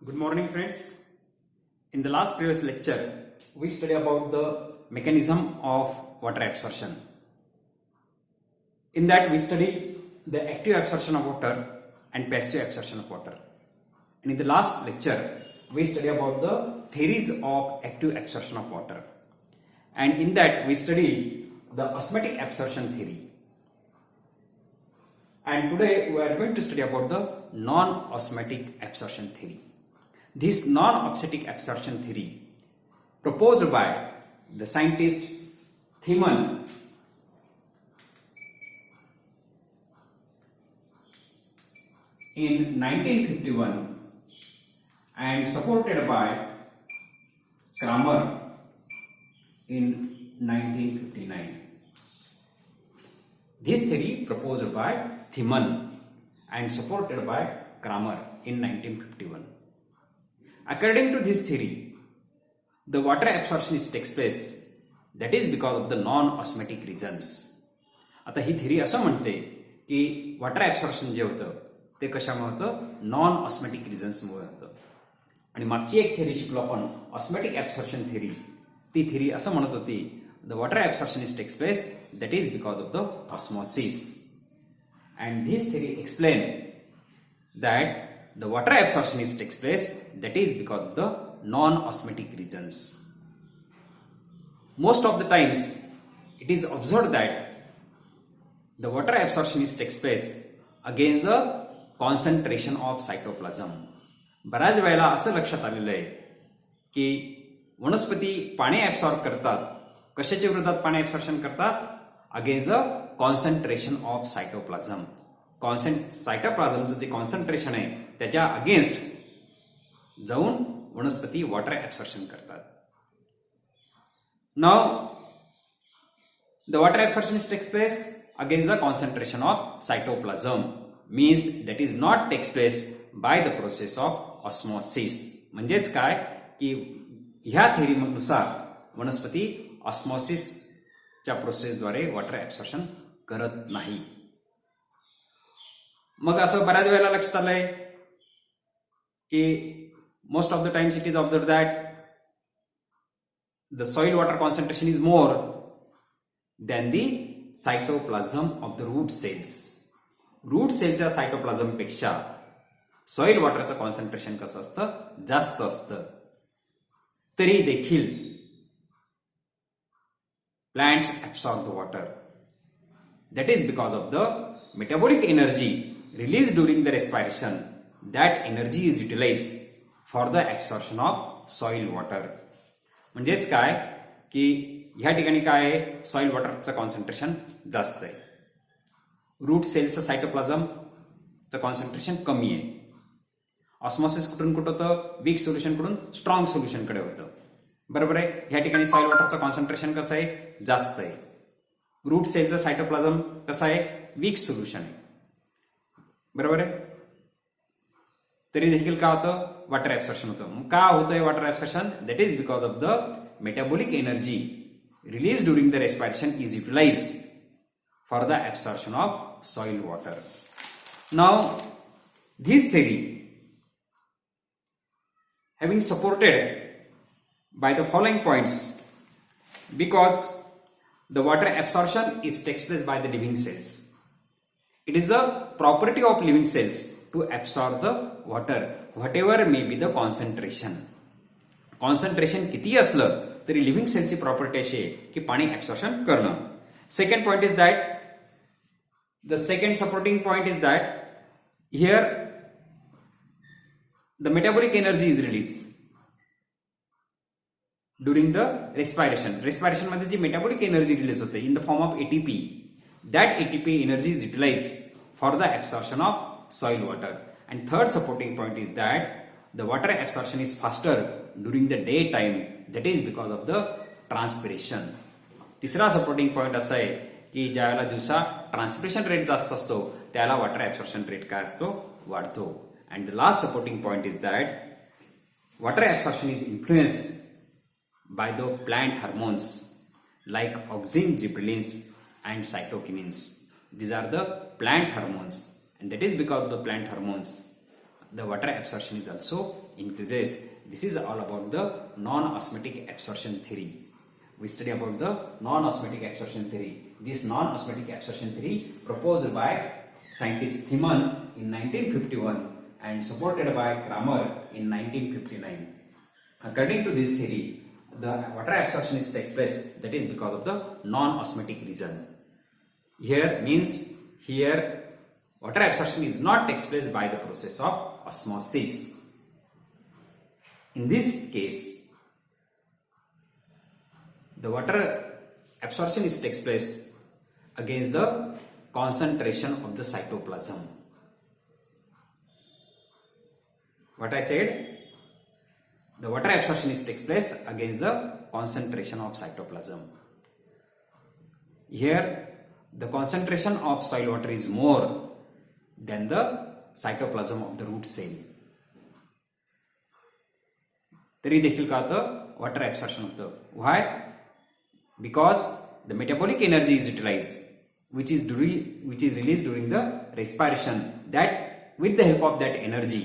Good morning, friends. In the last previous lecture, we studied about the mechanism of water absorption. In that, we studied the active absorption of water and passive absorption of water. And in the last lecture, we studied about the theories of active absorption of water. And in that, we studied the osmotic absorption theory. And today, we are going to study about the non-osmotic absorption theory. This non-osmotic absorption theory proposed by the scientist Thiemann in 1951 and supported by Kramer in 1959. This theory proposed by Thiemann and supported by Kramer in 1951. According to this theory, the water absorption takes place that is because of the non-osmotic reasons. आता ही theory असं म्हणते की water absorption जे होतं ते कशामुळे होतं non ऑस्मॅटिक रिझन्समुळे होतं. आणि मागची एक theory शिकलो आपण ऑस्मॅटिक ॲब्सॉर्प्शन theory. ती theory असं म्हणत होती the water absorption takes place that is because of the osmosis. And this theory explain that the water absorption takes place that is because of the non-osmotic reasons. Most of the times it is observed that the water absorption takes place against the concentration of cytoplasm. बऱ्याच वेळेला असं लक्षात आलेलं आहे की वनस्पती पाणी absorb करतात. कशाच्या विरोधात पाणी ॲब्सॉर्प्शन करतात? Against the concentration of cytoplasm. सायटोप्लाझमचं जे कॉन्सन्ट्रेशन आहे त्याच्या अगेन्स्ट जाऊन वनस्पती वॉटर ॲब्सॉर्प्शन करतात. Now the water absorption takes place against the concentration of cytoplasm means that is not takes place by the process of osmosis. म्हणजेच काय की ह्या थेरीनुसार वनस्पती ऑस्मॉसिसच्या प्रोसेसद्वारे वॉटर ॲब्सॉर्प्शन करत नाही. मग असं बऱ्याच वेळेला लक्षात आलंय की most of the times it is observe that the soil water concentration is more than the cytoplasm of the root cells. Root सेलच्या सायटोप्लाझम पेक्षा सॉइल वॉटरचं कॉन्सन्ट्रेशन कसं असतं जास्त असतं. तरी देखील plants absorb the water. That is because of the metabolic energy released during the respiration. That energy is utilized for the absorption of soil water. म्हणजेच काय की ह्या ठिकाणी काय आहे सॉइल वॉटरचं कॉन्सन्ट्रेशन जास्त आहे. रूट सेल्सचं सायटोप्लाझमचं कॉन्सन्ट्रेशन कमी आहे. ऑस्मॉसिस कुठून कुठं होतं वीक सोल्युशनकडून स्ट्रॉंग सोल्युशनकडे होतं. बरोबर आहे. ह्या ठिकाणी सॉइल वॉटरचं कॉन्सन्ट्रेशन कसं आहे जास्त आहे. रूट सेलचं सायटोप्लाझम कसं आहे वीक सोल्युशन आहे. बरोबर आहे. तरी देखील का होतं वॉटर ॲब्सॉर्प्शन होतं. का होतंय water absorption? That is because of the metabolic energy release during the respiration is utilize for the absorption of soil water. Now this theory having supported by the following points, because the water absorption takes place by the living cells. It is the property of living cells to absorb the water whatever may be the concentration. Concentration किती असलं तरी living सेलची property अशी आहे की पाणी absorption करणं. Second point is that the second supporting point is that here the metabolic energy is release during the respiration. Respiration मध्ये जी मेटाबॉलिक एनर्जी रिलीज होते in the form of ATP, that ATP energy is utilize for the absorption of soil water. And third supporting point is that the water absorption is faster during the day time that is because of the transpiration. तिसरा supporting point असा आहे की ज्यावेळेला दिवसा transpiration rate जास्त असतो त्याला water absorption rate काय असतो वाढतो. And the last supporting point is that water absorption is influenced by the plant hormones like auxin, gibberellins and cytokinins. These are the plant hormones, and that is because of the plant hormones the water absorption is also increases. This is all about the non-osmotic absorption theory. We study about the non-osmotic absorption theory. This non-osmotic absorption theory proposed by scientist Thiemann in 1951 and supported by Kramer in 1959. According to this theory, the water absorption takes place, that is because of the non-osmotic region. Here water absorption is not takes place by the process of osmosis. In this case, the water absorption takes place against the concentration of the cytoplasm. What I said? The water absorption takes place against the concentration of cytoplasm. Here, the concentration of soil water is more than the cytoplasm of the root cell. तरी देखील का होतं water absorption होतं. Why? Because the metabolic energy is utilized, which is released during the respiration. That with the help of that energy,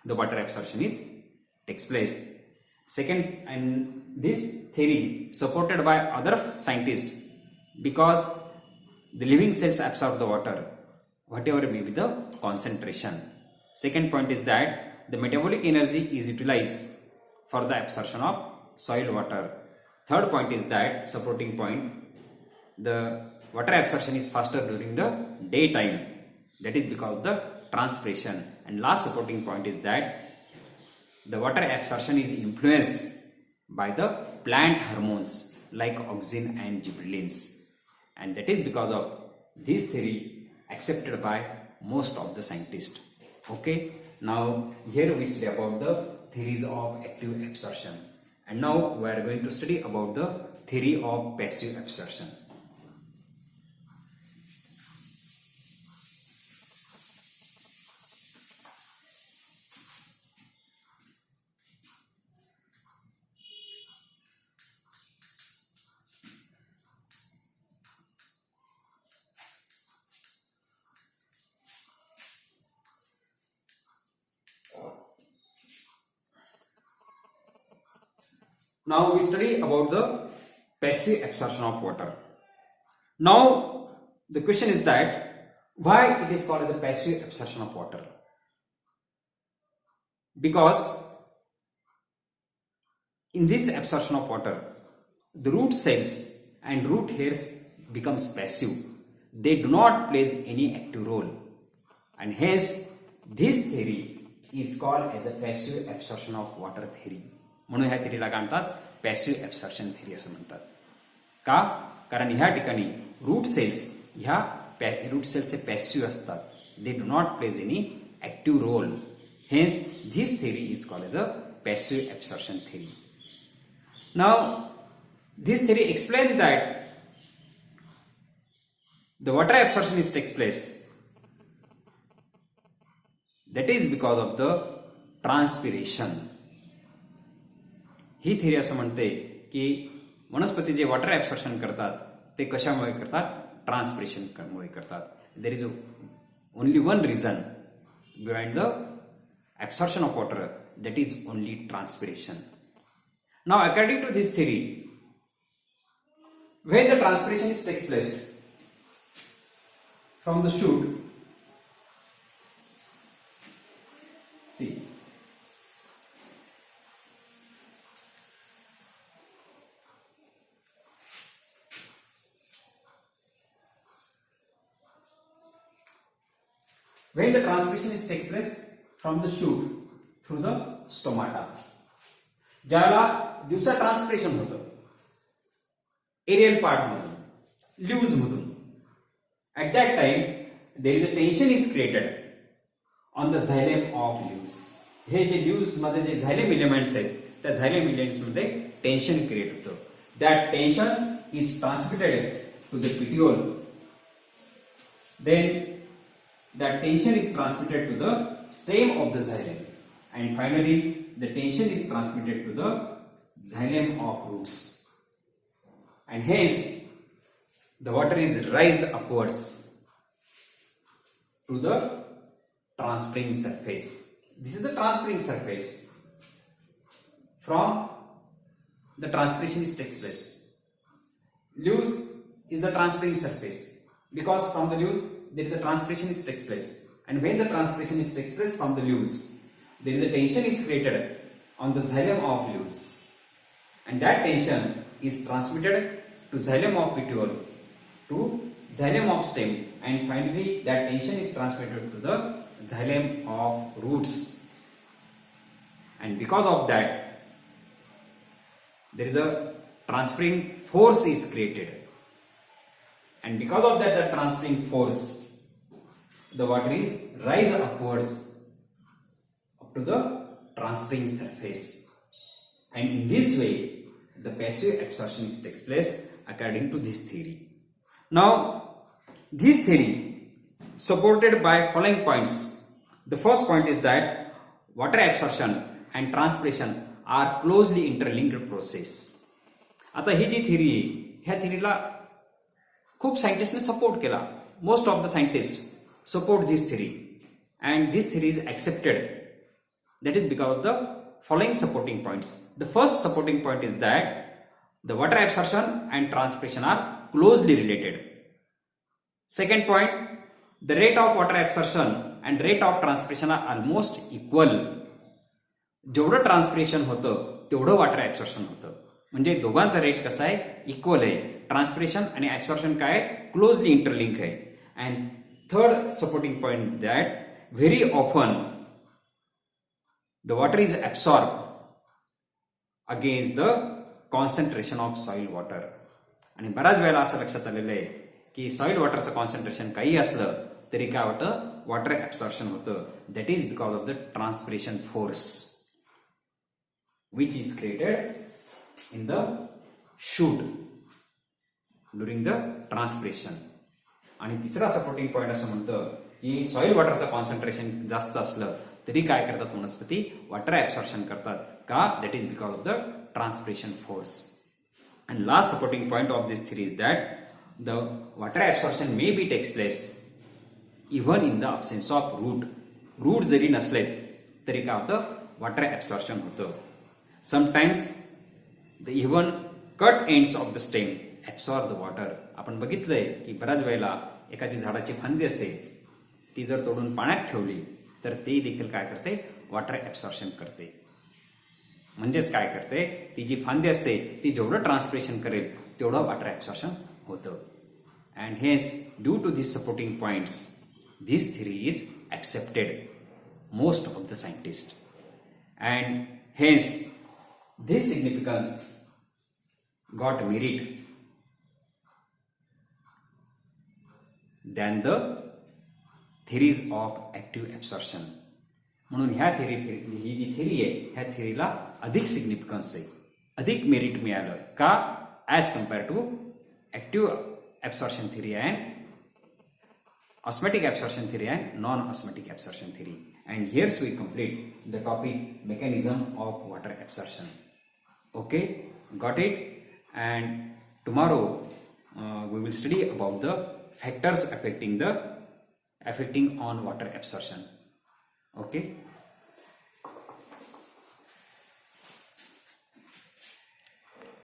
the water absorption takes place. Second, and this theory supported by other scientists, because the living cells absorb the water, whatever may be the concentration. Second point is that the metabolic energy is utilized for the absorption of soil water. Third point is that, supporting point, the water absorption is faster during the daytime. That is because of the transpiration. And last supporting point is that the water absorption is influenced by the plant hormones like auxin and gibberellins. And that is because of this theory accepted by most of the scientists. Okay, now here we study about the theories of active absorption. And now we are going to study about the theory of passive absorption. Now we study about the passive absorption of water. Now the question is that why it is called as the passive absorption of water? Because in this absorption of water, the root cells and root hairs becomes passive. They do not play any active role, and hence this theory is called as a passive absorption of water theory. म्हणून ह्या थिअरीला काय म्हणतात? Passive absorption theory असं म्हणतात. का? कारण ह्या ठिकाणी रूट सेल्स हे पॅसिव्ह असतात. They do not plays any active role. Hence this theory is called as a passive absorption theory. Now this theory explain that the water absorption takes place. That is because of the transpiration. ही theory असं म्हणते की वनस्पती जे water absorption करतात ते कशामुळे करतात? ट्रान्सपिरेशनमुळे करतात. There is only one reason behind the absorption of water, that is only transpiration. Now according to this theory, when the transpiration takes place from the shoot, see, when the transpiration takes place from the shoot through the stomata, ज्याला दिवसा transpiration होतं aerial part मधून, ल्यूज मधून, at that time there is a tension is created on the xylem of leaves. हे जे ल्यूज मध्ये जे झैलेम elements आहेत त्या झैलेम elements मध्ये tension create होतं. That tension is transmitted to the petiole. Then that tension is transmitted to the stem of the xylem, and finally the tension is transmitted to the xylem of roots, and hence the water is rise upwards to the transparent surface. This is the transparent surface. From the transpiration takes place. Leaves is the transparent surface, because from the leaves there is a transpiration takes place, and when the transpiration takes place from the leaves, there is a tension is created on the xylem of leaves, and that tension is transmitted to xylem of petiole, to xylem of stem, and finally that tension is transmitted to the xylem of roots. And because of that, there is a transferring force is created, and because of that, the transferring force, the water is rise upwards up to the transferring surface, and in this way the passive absorption takes place according to this theory. Now this theory supported by following points. The first point is that water absorption and transpiration are closely interlinked process. आता ही जी theory आहे, ह्या थिअरीला खूप सायंटिस्टने support केला. Most of the scientist support this theory, and this theory is accepted. That is because of the following supporting points. The first supporting point is that the water absorption and transpiration are closely related. Second point, the rate of water absorption and rate of transpiration are almost equal. जेवढं transpiration होतं तेवढं water absorption होतं, म्हणजे दोघांचा rate कसा आहे, equal आहे. Transpiration आणि ऍब्सॉर्प्शन काय आहे, क्लोजली इंटरलिंक आहे. And third supporting point that very often the water is absorbed against the concentration of soil water. आणि बऱ्याच वेळेला असं लक्षात आलेलं आहे की सॉइल वॉटरचं कॉन्सन्ट्रेशन काही असलं तरी काय होतं, वॉटर ऍब्सॉर्प्शन होतं. That is because of the transpiration force which is created in the shoot during the transpiration. आणि तिसरा सपोर्टिंग पॉइंट असं म्हणतं की सॉइल वॉटरचं कॉन्सन्ट्रेशन जास्त असलं तरी काय करतात वनस्पती, वॉटर ऍब्सॉर्प्शन करतात. का? That is because of the transpiration force. And last supporting point of this theory is that the water absorption may be takes place even in the absence of root. Root जरी नसले तरी काय होतं, water absorption होतं. Sometimes the even cut ends of the stem absorb the water. आपण बघितलंय की बऱ्याच वेळेला एखादी झाडाची फांदी असेल, ती जर तोडून पाण्यात ठेवली तर ते देखील काय करते, वॉटर ऍब्सॉर्प्शन करते. म्हणजेच काय करते, ती जी फांदी असते ती जेवढं ट्रान्सपिरेशन करेल तेवढं वॉटर ऍब्सॉर्प्शन होतं. And hence due to this supporting points this theory is accepted most of the scientists, and hence this significance got merit than the theories of active absorption. म्हणून ह्या थिअरी, ही जी theory आहे ह्या थिअरीला अधिक significance आहे, अधिक merit मिळालं. का? As compare to active absorption theory and osmotic absorption theory and non-osmotic absorption theory. And here we complete the topic mechanism of water absorption. Okay, got it? And tomorrow we will study about the factors affecting on water absorption. Okay.